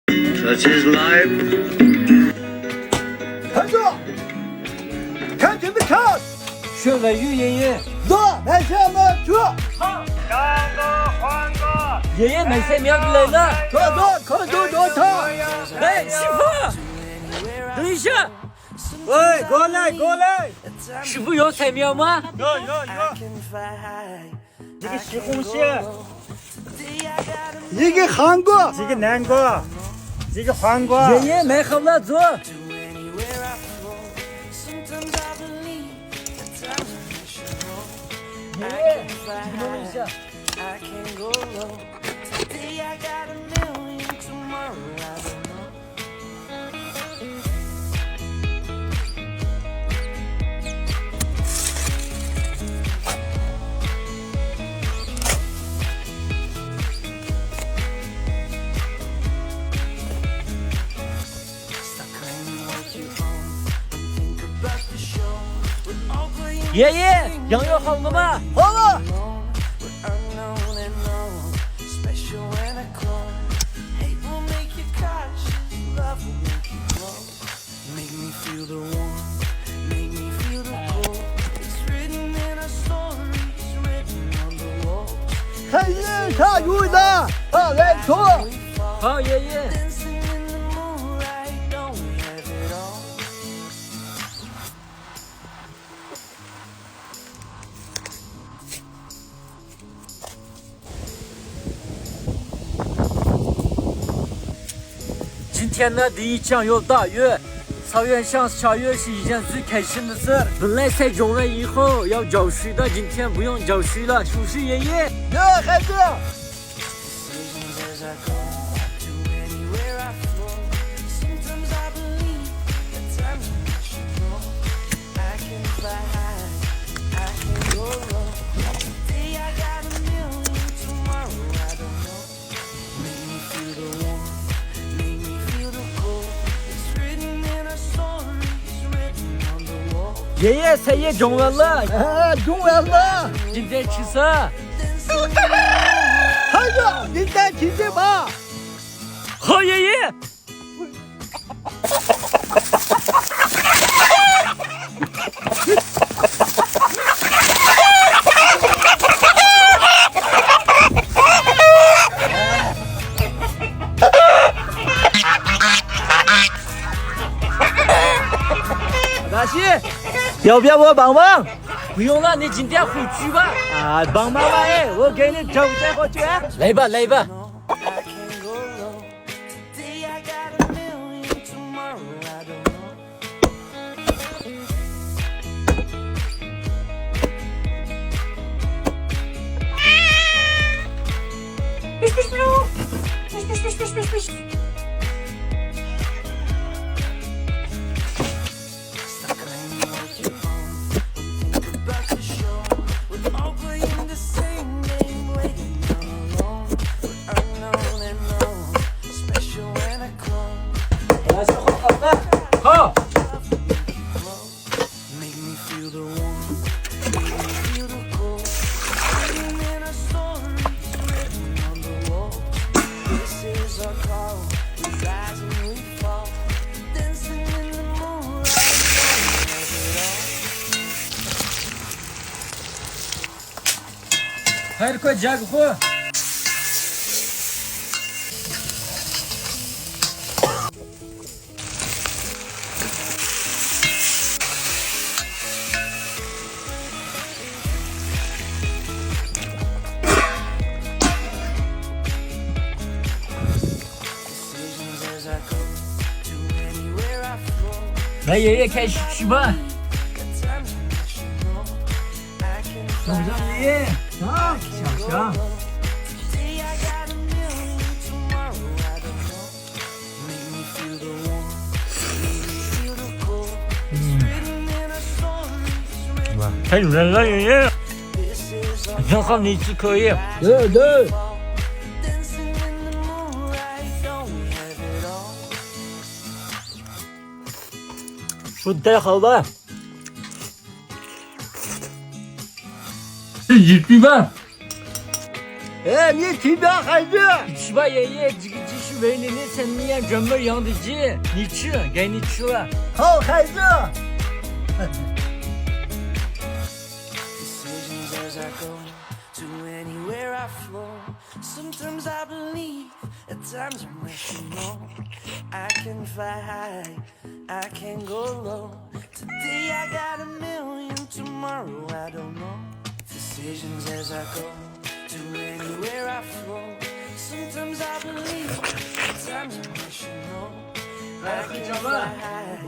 Such is life. 看着，看准备看，学文语爷爷，走，来下们去，爷爷没3秒就来了。走走，看着多长。哎，师傅，等一下，喂，过来过来，师傅有3秒吗？有，这个西红柿，一个韩国，这个南瓜，这个黄瓜。爷爷买好了，走。爷爷，等一下。爷爷，羊肉好了吗？好了，看夜下雨了，来坐。好，爷爷。今天的第一场有大雨，草原上下雨是一件最开心的事。本来才种了以后要浇水的，今天不用浇水了，是不是爷爷？孩子。爷爷菜也种完了，种完了。今天吃啥？孩子，你再吃什么？好，爷爷。大西，要不要我帮忙？不用了，你今天回去吧。帮忙吧，我给你找载回去。来吧，来吧。好。孩子，快加个火！来，爷爷开始吃吧。香不香，爷爷？香。太软了，爷爷。正好你吃可以。对。说的太好了。自己吃饭。你吃吧，孩子。吃吧，爷爷，这个继续为你的身边专门养的鸡，你吃，给你吃了。好孩子。 Decisions as I go to anywhere I flow. Sometimes I believe, at times I'm rational. I can fly high, I can go low. Today I got a million, tomorrow I don't know. Decisions as I go to anywhere I flow. Sometimes I believe, at times I'm rational. I can fly high,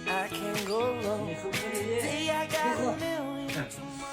I can go low. Today I got a million, tomorrow